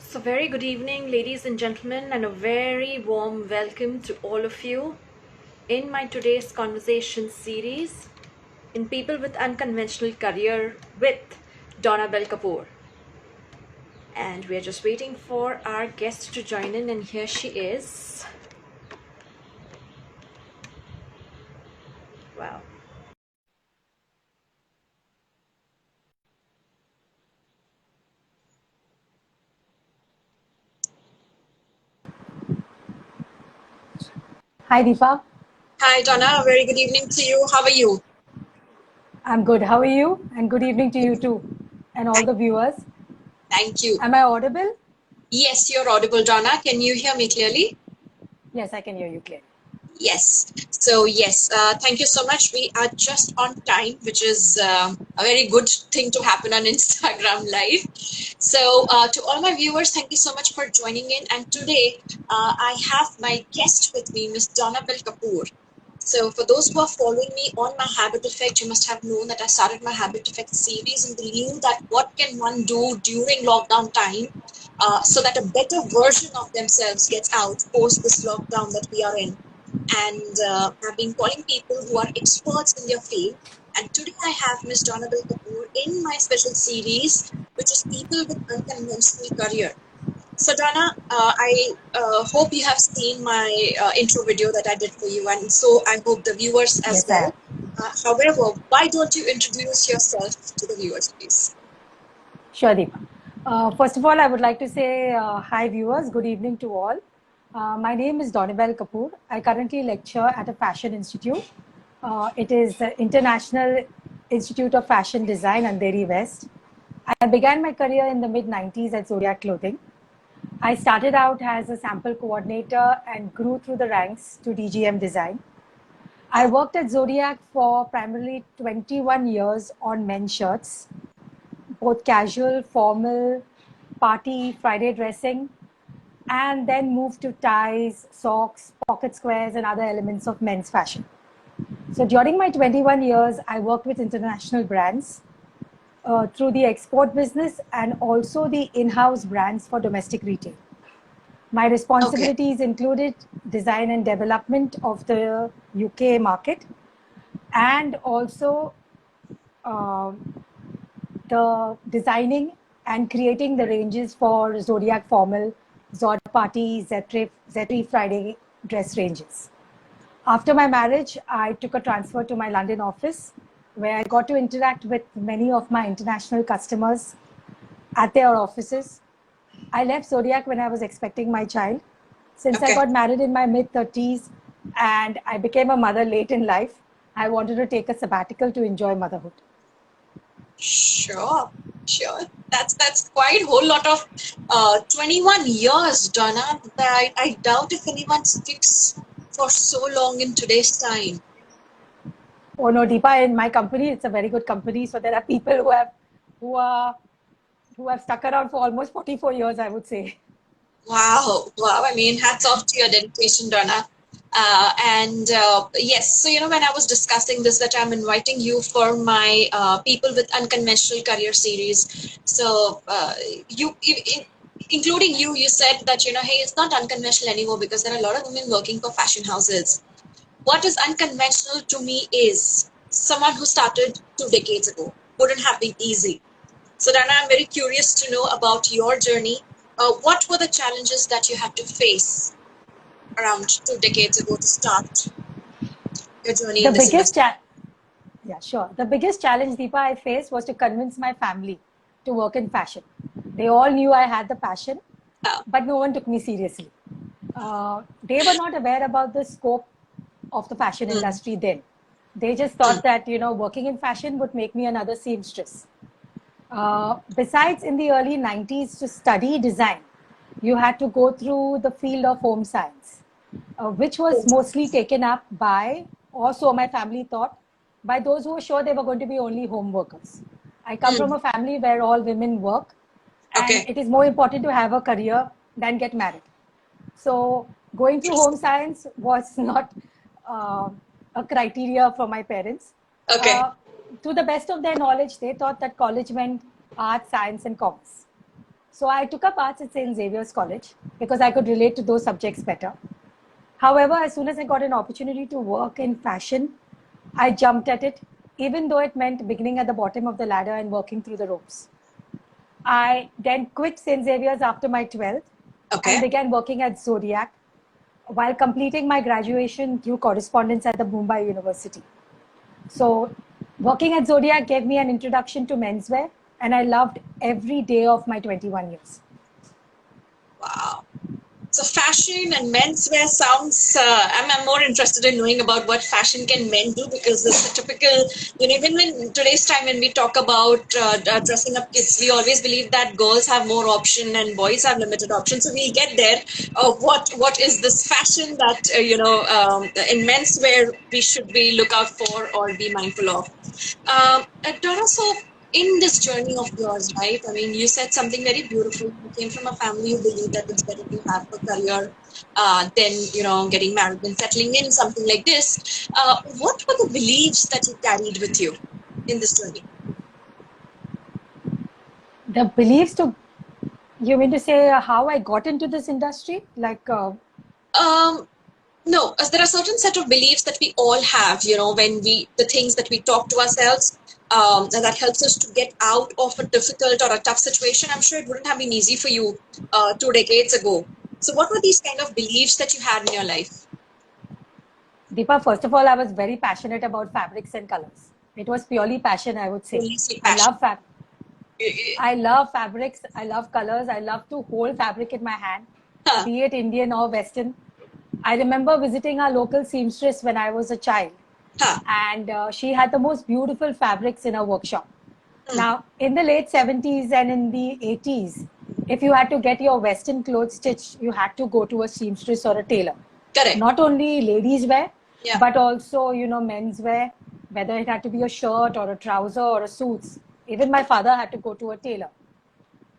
So, very good evening, ladies and gentlemen, and a very warm welcome to all of you in my today's conversation series in People with Unconventional Career with Donna Bell Kapoor. And we are just waiting for our guest to join in, and here she is. Wow. Hi, Deepa. Hi, Donna. A very good evening to you. How are you? I'm good. How are you? And good evening to you too, and all Thank, the viewers. thank you. Am I audible? Yes, you're audible, Donna. Can you hear me clearly? Yes, I can hear you clearly. Yes. Thank you so much. We are just on time, which is a very good thing to happen on Instagram Live. To all my viewers, thank you so much for joining in. And today, I have my guest with me, Miss Donna Bell Kapoor. So, for those who are following me on my Habit Effect, you must have known that I started my Habit Effect series in the belief that what can one do during lockdown time so that a better version of themselves gets out post this lockdown that we are in. And I've been calling people who are experts in their field. And today I have Miss Donna Bell Kapoor in my special series, which is People with Unconventional Career. So Donna, I hope you have seen my intro video that I did for you, and so I hope the viewers as Yes, I well. am. However, why don't you introduce yourself to the viewers, please? Sure, Deepa. First of all, I would like to say hi, viewers. Good evening to all. My name is Donibel Kapoor. I currently lecture at a fashion institute. It is the International Institute of Fashion Design, Andheri West. I began my career in the mid 90s at Zodiac Clothing. I started out as a sample coordinator and grew through the ranks to DGM design. I worked at Zodiac for primarily 21 years on men's shirts, both casual, formal, party, Friday dressing, and then moved to ties, socks, pocket squares, and other elements of men's fashion. So during my 21 years, I worked with international brands through the export business and also the in-house brands for domestic retail. My Okay. responsibilities included design and development of the UK market and also the designing and creating the ranges for Zodiac Formal, Zod Party, Zetri Friday dress ranges. After my marriage, I took a transfer to my London office where I got to interact with many of my international customers at their offices. I left Zodiac when I was expecting my child. Since I Okay. got married in my mid 30s and I became a mother late in life, I wanted to take a sabbatical to enjoy motherhood. Sure. Sure. That's quite a whole lot of 21 years, Donna. I doubt if anyone sticks for so long in today's time. Oh no, Deepa, in my company, it's a very good company. So there are people who are who have stuck around for almost 44 years, I would say. Wow, wow. I mean, hats off to your dedication, Donna. Yes, so when I was discussing this, that I'm inviting you for my People with Unconventional Career series. Including you, you said that, hey, it's not unconventional anymore because there are a lot of women working for fashion houses. What is unconventional to me is someone who started 2 decades ago. Wouldn't have been easy. So, Dana, I'm very curious to know about your journey. What were the challenges that you had to face around 2 decades ago to start your journey The in this biggest industry? cha- Yeah, sure. The biggest challenge, Deepa, I faced was to convince my family to work in fashion. They all knew I had the passion, Uh, but no one took me seriously. They were not aware about the scope of the fashion mm, industry then. They just mm, thought that, working in fashion would make me another seamstress. Besides, in the early 90s, to study design, you had to go through the field of home science, which was mostly taken up by, or so my family thought, by those who were sure they were going to be only home workers. I come from mm, a family where all women work, and okay. it is more important to have a career than get married. So, going through home Interesting. science was not uh, a criteria for my parents. Okay. Uh, to the best of their knowledge, they thought that college meant art, science, and commerce. So I took up arts at St. Xavier's College because I could relate to those subjects better. However, as soon as I got an opportunity to work in fashion, I jumped at it, even though it meant beginning at the bottom of the ladder and working through the ropes. I then quit St. Xavier's after my 12th and Okay. began working at Zodiac while completing my graduation through correspondence at the Mumbai University. So working at Zodiac gave me an introduction to menswear, and I loved every day of my 21 years. Wow. So fashion and menswear sounds, I'm more interested in knowing about what fashion can men do, because it's a typical, even when today's time when we talk about dressing up kids, we always believe that girls have more option and boys have limited option. So we'll get there. What is this fashion that, in menswear we should be look out for or be mindful of? Donna, so in this journey of yours, right? I mean, you said something very beautiful. You came from a family who believed that it's better to have a career than, getting married and settling in something like this. What were the beliefs that you carried with you in this journey? The beliefs to, you mean to say how I got into this industry? No, as there are certain set of beliefs that we all have, when the things that we talk to ourselves, and that helps us to get out of a difficult or a tough situation. I'm sure it wouldn't have been easy for you 2 decades ago. So what were these kind of beliefs that you had in your life? Deepa, first of all, I was very passionate about fabrics and colors. It was purely passion, I would say. Only say I passion. love I love fabrics. I love colors. I love to hold fabric in my hand, be it Indian or Western. I remember visiting our local seamstress when I was a child, and she had the most beautiful fabrics in her workshop. Now, in the late 70s and in the 80s, if you had to get your Western clothes stitched, you had to go to a seamstress or a tailor. Correct. Not only ladies wear, Yeah. but also, men's wear, whether it had to be a shirt or a trouser or a suits. Even my father had to go to a tailor.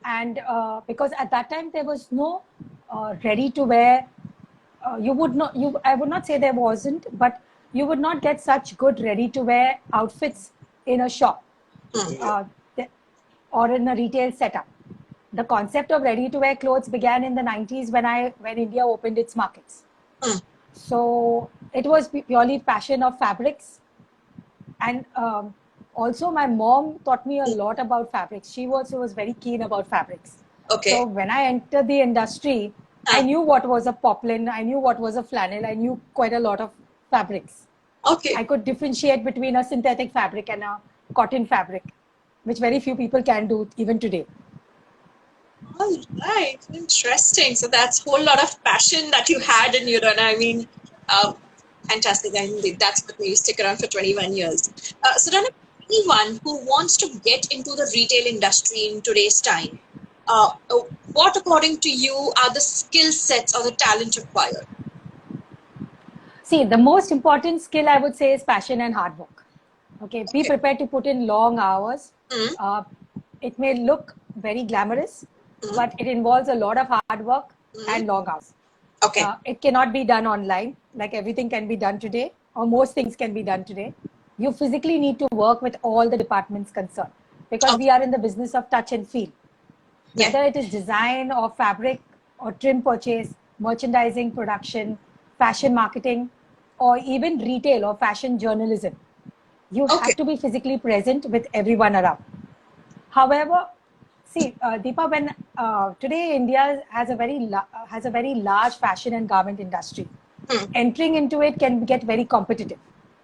And because at that time there was no ready to wear, I would not say there wasn't, but you would not get such good ready to wear outfits in a shop or in a retail setup. The concept of ready to wear clothes began in the 90s when India opened its markets. So it was purely passion of fabrics. And also my mom taught me a lot about fabrics. She also was very keen about fabrics. Okay. So when I entered the industry, I knew what was a poplin, I knew what was a flannel, I knew quite a lot of fabrics. Okay. I could differentiate between a synthetic fabric and a cotton fabric, which very few people can do even today. All right, interesting. So that's a whole lot of passion that you had in you, Donna. I mean, fantastic. I mean, that's what made you stick around for 21 years. So, Donna, anyone who wants to get into the retail industry in today's time, what, according to you, are the skill sets or the talent required? See, the most important skill I would say is passion and hard work. Okay, be prepared to put in long hours. It may look very glamorous, but it involves a lot of hard work and long hours. Okay. It cannot be done online, like everything can be done today, or most things can be done today. You physically need to work with all the departments concerned, because we are in the business of touch and feel. Whether it is design or fabric or trim purchase, merchandising, production, fashion marketing, or even retail or fashion journalism, you have to be physically present with everyone around. However, see, Deepa, when today India has a very large fashion and garment industry. Entering into it can get very competitive.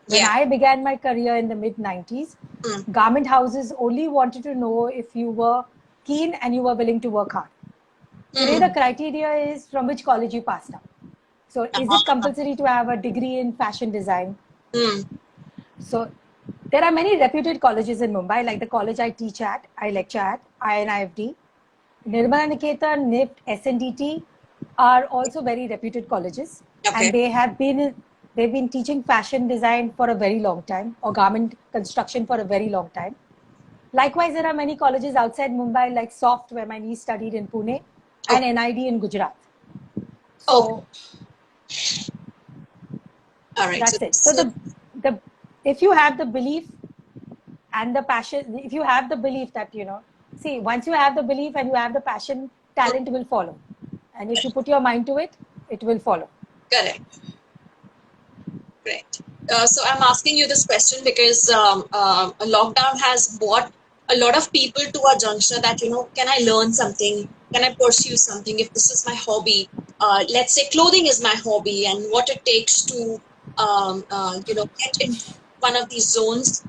When I began my career in the mid-90s, garment houses only wanted to know if you were keen and you were willing to work hard. Today, the criteria is from which college you passed out. So, is it compulsory to have a degree in fashion design? So, there are many reputed colleges in Mumbai, like the college I teach at, I lecture at, INIFD. Nirmala Niketan, NIFT, SNDT are also very reputed colleges. And they've been teaching fashion design for a very long time, or garment construction for a very long time. Likewise, there are many colleges outside Mumbai, like SOFT, where my niece studied in Pune, and NID in Gujarat. So, all right. That's it. So if you have the belief and the passion, if you have the belief that, See, once you have the belief and you have the passion, talent will follow. And if you put your mind to it, it will follow. Correct. Great. So I'm asking you this question because a lockdown has brought a lot of people to a juncture that, can I learn something? Can I pursue something if this is my hobby? Let's say clothing is my hobby and what it takes to, get into one of these zones.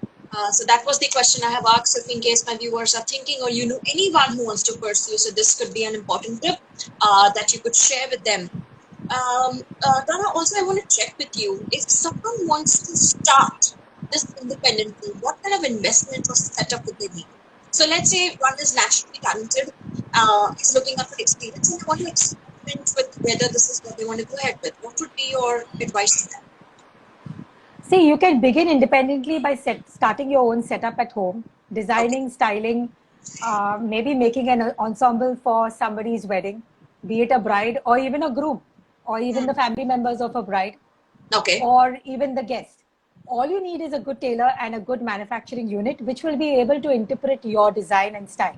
So that was the question I have asked. If in case my viewers are thinking or you know anyone who wants to pursue, so this could be an important tip that you could share with them. Donna, also I want to check with you. If someone wants to start this independently, what kind of investment or setup would they need? So let's say one is naturally talented, is looking up for experience, and they want to experiment with whether this is what they want to go ahead with. What would be your advice to them? See, you can begin independently by starting your own setup at home, designing, Okay. styling, maybe making an ensemble for somebody's wedding, be it a bride or even a groom, or even the family members of a bride, Okay. or even the guest. All you need is a good tailor and a good manufacturing unit, which will be able to interpret your design and style.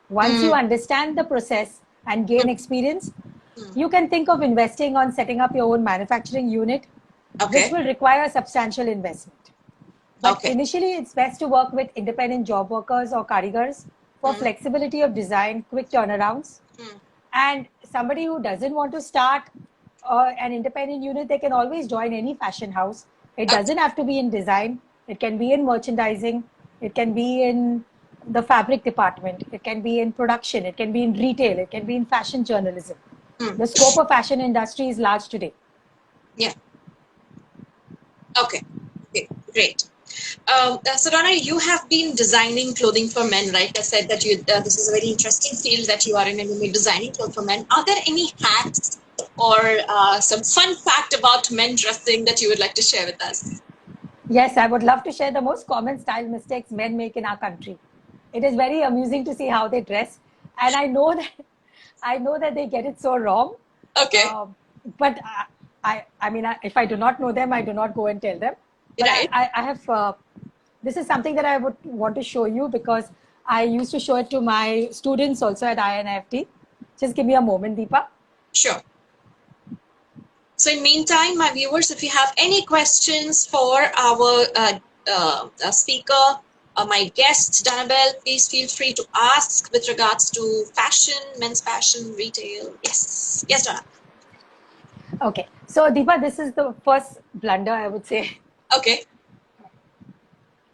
Once you Mm, understand the process and gain mm, experience, mm. you can think of investing on setting up your own manufacturing unit, which Okay. will require a substantial investment. But Okay. initially, it's best to work with independent job workers or karigars for Mm, flexibility of design, quick turnarounds. mm. And somebody who doesn't want to start an independent unit, they can always join any fashion house. It Okay. doesn't have to be in design, it can be in merchandising, it can be in the fabric department, it can be in production, it can be in retail, it can be in fashion journalism. Mm. The scope of fashion industry is large today. Yeah. Okay. Okay. Great. So Donna, you have been designing clothing for men, right? I said that this is a very interesting field that you are in, and you are designing clothes for men. Are there any hacks or some fun fact about men dressing that you would like to share with us? Yes, I would love to share the most common style mistakes men make in our country. It is very amusing to see how they dress, and I know that they get it so wrong. Okay. Um, but I mean, if I do not know them, I do not go and tell them. But Right. I have. This is something that I would want to show you because I used to show it to my students also at INFT. Just give me a moment, Deepa. Sure. So in meantime, my viewers, if you have any questions for our speaker, my guest, Danabelle, please feel free to ask with regards to fashion, men's fashion, retail. Yes. Yes, Donna. Okay, so Deepa, this is the first blunder I would say. Okay.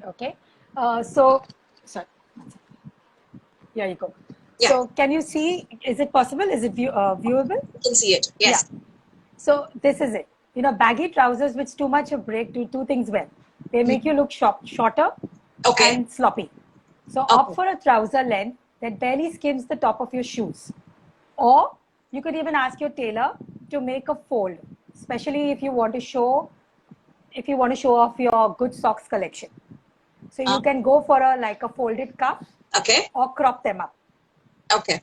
Okay, so sorry. Here you go. Yeah, So can you see? Is it possible? Is it viewable? you can see it. Yeah. Yes. So this is it. You know, baggy trousers with too much of break do two things well. They make you look shorter Okay. and sloppy. So opt Okay. for a trouser length that barely skims the top of your shoes. Or you could even ask your tailor to make a fold, especially if you want to show off your good socks collection. So you can go for a folded cuff Okay. or crop them up. Okay.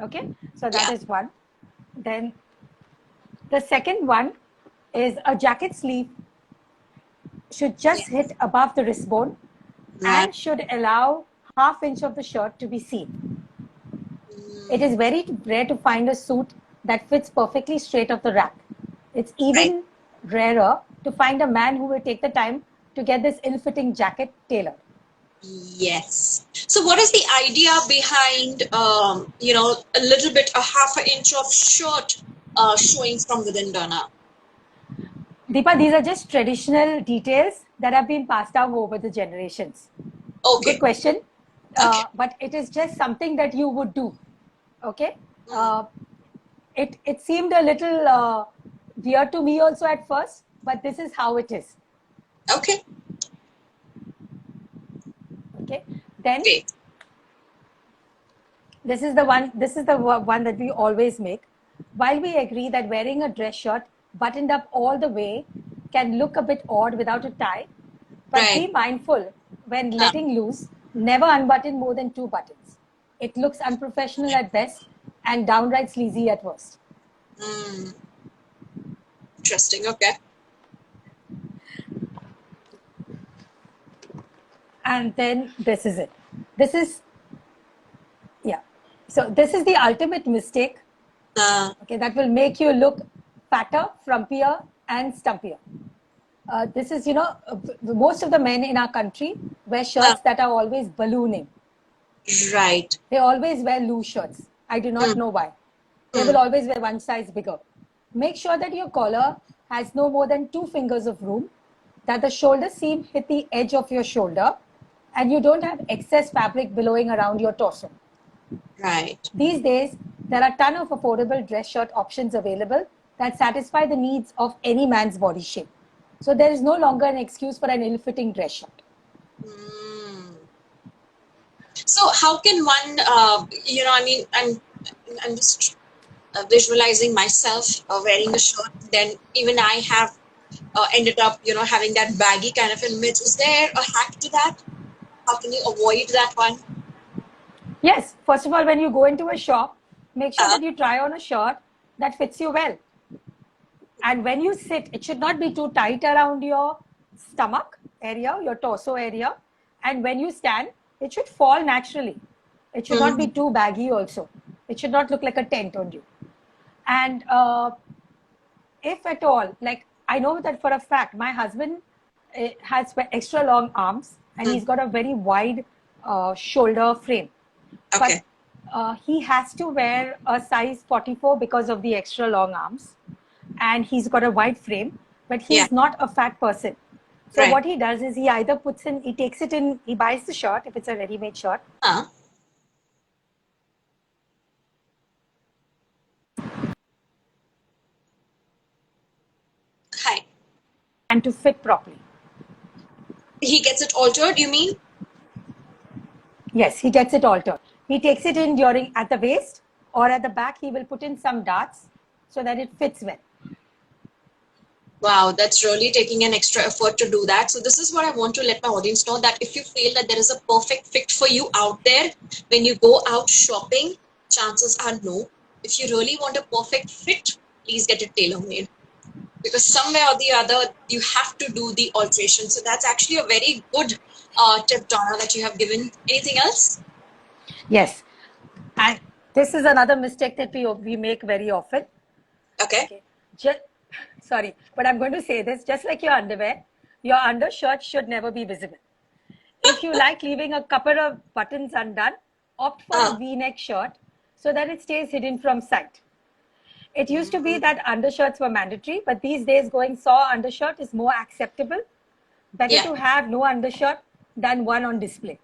Okay, so that Yeah. is one. Then the second one is a jacket sleeve should just Yeah. hit above the wrist bone Right. and should allow half-inch of the shirt to be seen. It is very rare to find a suit that fits perfectly straight off the rack. It's Right. even rarer to find a man who will take the time to get this ill-fitting jacket tailored. Yes. So what is the idea behind, a little bit, a half an inch of shirt showing from within, Donna? Deepa, these are just traditional details that have been passed down over the generations. Good Okay. question. Okay. But it is just something that you would do. Okay. Uh, it seemed a little weird to me also at first, but this is how it is. Okay. Okay. Then Great. this is the one that we always make. While we agree that wearing a dress shirt buttoned up all the way can look a bit odd without a tie, but be Right. mindful when Uh, letting loose, never unbutton more than 2 buttons. It looks unprofessional at best and downright sleazy at worst. Interesting. Okay. And then this is it. This is So this is the ultimate mistake. Okay, that will make you look fatter, frumpier, and stumpier. This is, most of the men in our country wear shirts that are always ballooning. Right. They always wear loose shirts. I do not know why. They will always wear one size bigger. Make sure that your collar has no more than 2 fingers of room, that the shoulder seam hit the edge of your shoulder, and you don't have excess fabric billowing around your torso. Right. These days, there are a ton of affordable dress shirt options available that satisfy the needs of any man's body shape. So there is no longer an excuse for an ill-fitting dress shirt. So how can one, I'm just visualizing myself wearing a shirt. Then even I have ended up, having that baggy kind of image. Is there a hack to that? How can you avoid that one? Yes, first of all, when you go into a shop, make sure that you try on a shirt that fits you well. And when you sit, it should not be too tight around your stomach area, your torso area. And when you stand, it should fall naturally. It should not be too baggy also. It should not look like a tent on you. And if at all, like I know that for a fact, my husband has extra long arms and he's got a very wide shoulder frame. Okay. But he has to wear a size 44 because of the extra long arms. And he's got a wide frame, but he's not a fat person. So what he does is he either takes it in, he buys the shirt, if it's a ready-made shirt. Hi. And to fit properly. He gets it altered, you mean? Yes, he gets it altered. He takes it in at the waist, or at the back, he will put in some darts so that it fits well. Wow, that's really taking an extra effort to do that. So this is what I want to let my audience know, that if you feel that there is a perfect fit for you out there, when you go out shopping, chances are no. If you really want a perfect fit, please get it tailor-made. Because somewhere or the other, you have to do the alteration. So that's actually a very good tip, Donna, that you have given. Anything else? Yes. And this is another mistake that we make very often. Okay. Sorry, but I'm going to say this, just like your underwear, your undershirt should never be visible. If you like leaving a couple of buttons undone, opt for a V-neck shirt so that it stays hidden from sight. It used to be that undershirts were mandatory, but these days going saw undershirt is more acceptable. Better to have no undershirt than one on display.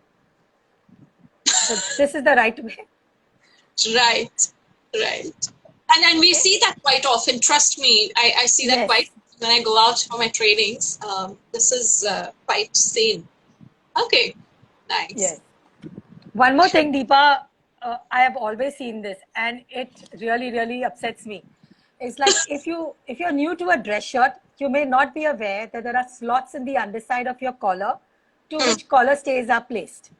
So this is the right way. Right. And we see that quite often. Trust me, I see that quite when I go out for my trainings. This is quite sane. Okay, nice. Yes. One more thing, Deepa, I have always seen this, and it really, really upsets me. It's like if you're new to a dress shirt, you may not be aware that there are slots in the underside of your collar to which collar stays are placed.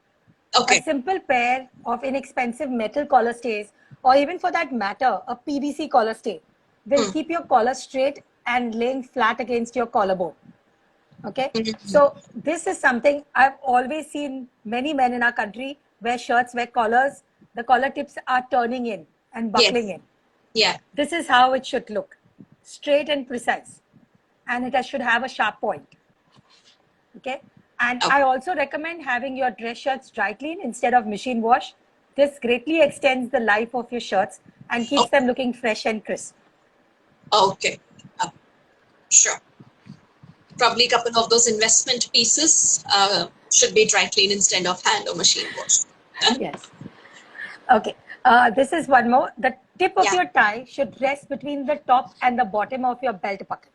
Okay. A simple pair of inexpensive metal collar stays, or even for that matter, a PVC collar stay, will keep your collar straight and laying flat against your collarbone. Okay? So this is something I've always seen many men in our country wear shirts where the collar tips are turning in and buckling in. Yeah. This is how it should look. Straight and precise. And it should have a sharp point. Okay? And I also recommend having your dress shirts dry clean instead of machine wash. This greatly extends the life of your shirts and keeps them looking fresh and crisp. Okay. Sure. Probably a couple of those investment pieces should be dry clean instead of hand or machine wash. Yes. Okay. This is one more. The tip of your tie should rest between the top and the bottom of your belt buckle.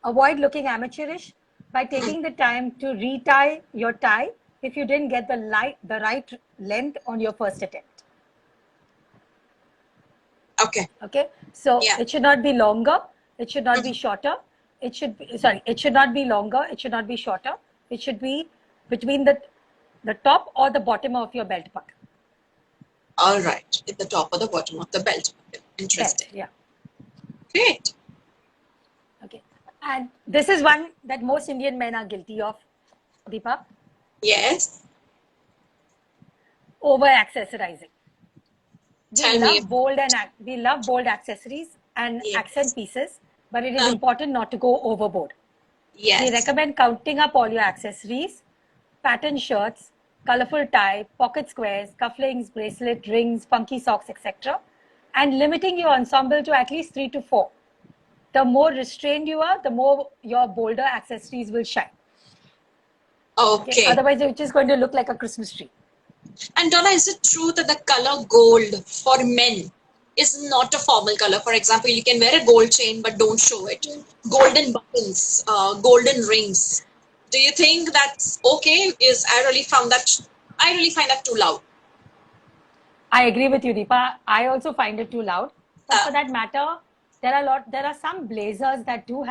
Avoid looking amateurish by taking the time to retie your tie if you didn't get the right length on your first attempt. Okay. Okay. So it should not be longer. It should not be shorter. It should not be longer. It should not be shorter. It should be between the top or the bottom of your belt buckle. All right. At the top or the bottom of the belt buckle. Interesting. Yeah. Great. Okay. And this is one that most Indian men are guilty of, Deepa. Yes. Over accessorizing. Tell me. We love bold accessories and Yes. accent pieces, but it is important not to go overboard. We Yes. recommend counting up all your accessories, pattern shirts, colorful tie, pocket squares, cufflinks, bracelet, rings, funky socks, etc., and limiting your ensemble to at least 3 to 4. The more restrained you are, the more your bolder accessories will shine. Okay. Otherwise, you're just going to look like a Christmas tree. And Donna, is it true that the color gold for men is not a formal color? For example, you can wear a gold chain but don't show it. Golden buttons, golden rings. Do you think that's okay? I really find that too loud. I agree with you, Deepa. I also find it too loud. But for that matter, there are some blazers that do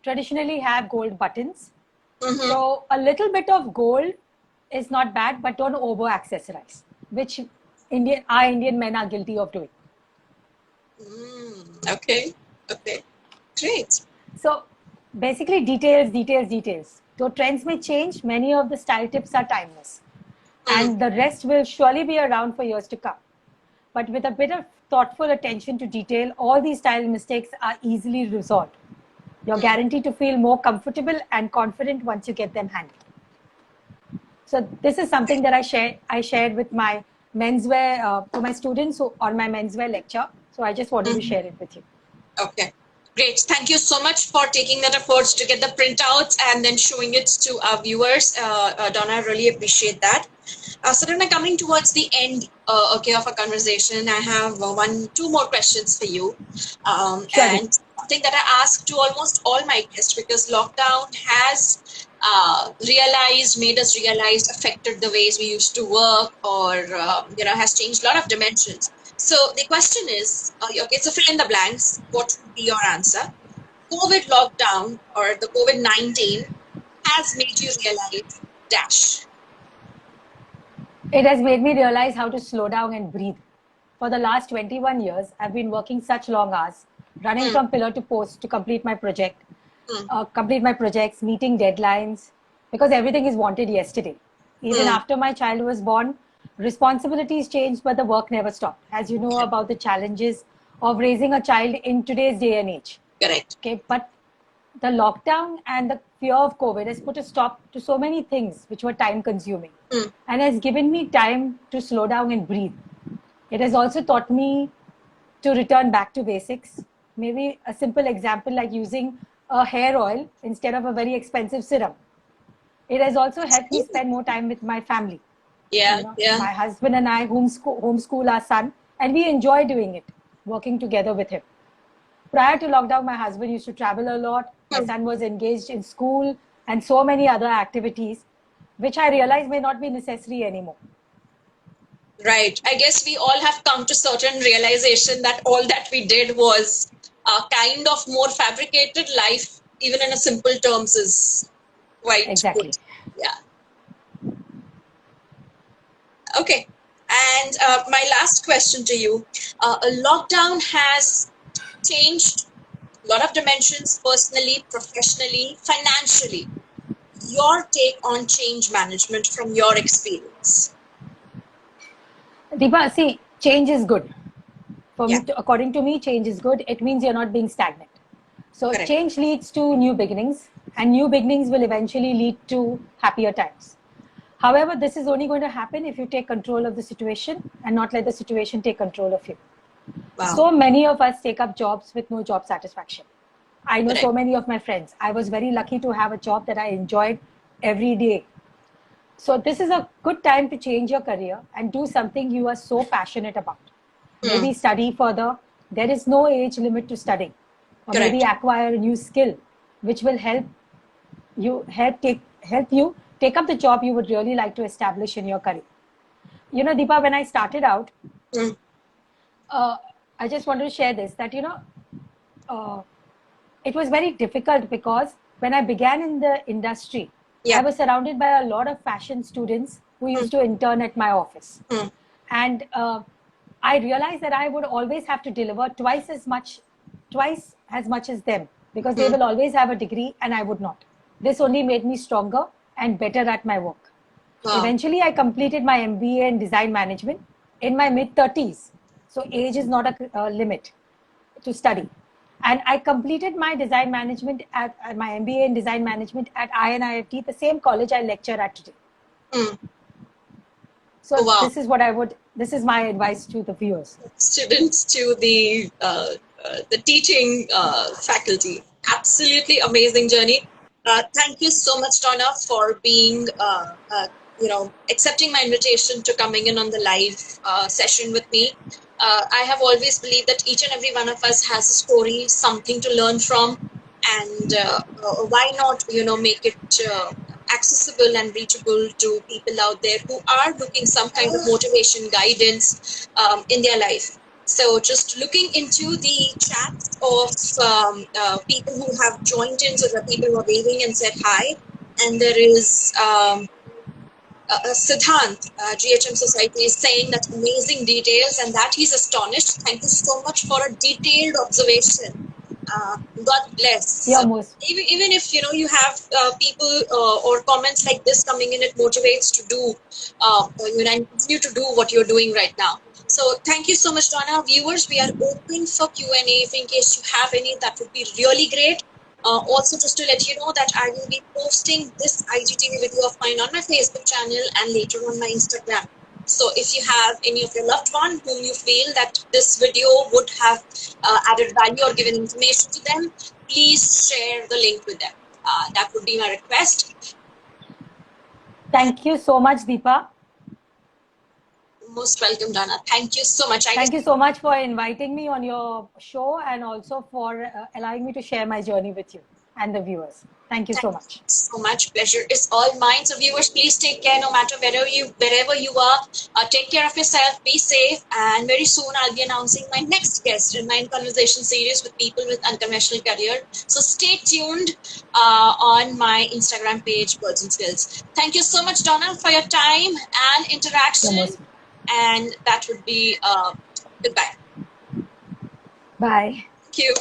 traditionally have gold buttons. Mm-hmm. So a little bit of gold is not bad, but don't over accessorize, which Indian men are guilty of doing. Okay. Great. So basically details. Though trends may change, many of the style tips are timeless. And the rest will surely be around for years to come. But with a bit of thoughtful attention to detail, all these style mistakes are easily resolved. You're guaranteed to feel more comfortable and confident once you get them handled. So this is something that I shared with my menswear, to my students on my menswear lecture. So I just wanted to share it with you. Okay. Great. Thank you so much for taking that effort to get the printouts and then showing it to our viewers. Donna, I really appreciate that. So then coming towards the end of our conversation, I have two more questions for you. Sure. And something that I ask to almost all my guests, because lockdown has made us realize, affected the ways we used to work, or has changed a lot of dimensions. So the question is, okay, so fill in the blanks. What would be your answer? COVID lockdown or the COVID-19 has made you realize dash. It has made me realize how to slow down and breathe. For the last 21 years, I've been working such long hours, running from pillar to post to complete my projects, meeting deadlines, because everything is wanted yesterday. Even after my child was born, responsibilities changed, but the work never stopped. As you know about the challenges of raising a child in today's day and age. Correct. Okay, but the lockdown and the fear of COVID has put a stop to so many things which were time consuming and has given me time to slow down and breathe. It has also taught me to return back to basics. Maybe a simple example like using a hair oil instead of a very expensive serum. It has also helped me spend more time with my family. My husband and I homeschool our son, and we enjoy doing it, working together with him. Prior to lockdown, my husband used to travel a lot. My son was engaged in school and so many other activities, which I realized may not be necessary anymore. Right. I guess we all have come to certain realization that all that we did was kind of more fabricated. Life, even in a simple terms, is quite exactly good. Yeah. Okay. And my last question to you. Lockdown has changed a lot of dimensions, personally, professionally, financially. Your take on change management from your experience? Deepa, see, change is good. According to me, change is good. It means you're not being stagnant. So Correct. Change leads to new beginnings, and new beginnings will eventually lead to happier times. However, this is only going to happen if you take control of the situation and not let the situation take control of you. Wow. So many of us take up jobs with no job satisfaction. I know Correct. so many of my friends. I was very lucky to have a job that I enjoyed every day. So this is a good time to change your career and do something you are so passionate about. Maybe study further. There is no age limit to studying. Or Correct. maybe acquire a new skill, which will help you take up the job you would really like to establish in your career. You know, Deepa, when I started out, I just wanted to share this, that, it was very difficult because when I began in the industry, I was surrounded by a lot of fashion students who used to intern at my office. And I realized that I would always have to deliver twice as much as them, because they will always have a degree and I would not. This only made me stronger and better at my work. Eventually, I completed my MBA in design management in my mid-30s. So age is not a limit to study. And I completed my design management at my MBA in design management at INIFT, the same college I lecture at today. Mm. So Oh, wow. this is my advice to the viewers. Students to the teaching faculty. Absolutely amazing journey. Thank you so much, Donna, for being accepting my invitation to coming in on the live session with me. I have always believed that each and every one of us has a story, something to learn from, and why not make it accessible and reachable to people out there who are looking some kind of motivation, guidance in their life. So just looking into the chats of people who have joined in, so the people who are waving and said hi, and there is Siddhant, GHM Society, is saying that amazing details and that he's astonished. Thank you so much for a detailed observation. God bless. You're most Even if you have people or comments like this coming in, it motivates to do and continue to do what you're doing right now. So thank you so much, Donna. Viewers, we are open for Q&A. If in case you have any, that would be really great. Also, just to let you know that I will be posting this IGTV video of mine on my Facebook channel and later on my Instagram. So if you have any of your loved one whom you feel that this video would have added value or given information to them, please share the link with them. That would be my request. Thank you so much, Deepa. Most welcome, Donna. Thank you so much. Thank you so much for inviting me on your show and also for allowing me to share my journey with you and the viewers. Thank you so much. So much. Pleasure is all mine. So viewers, please take care no matter wherever you are. Take care of yourself. Be safe. And very soon I'll be announcing my next guest in my conversation series with people with unconventional career. So stay tuned on my Instagram page, Birds and Skills. Thank you so much, Donna, for your time and interaction. And that would be goodbye. Bye. Thank you.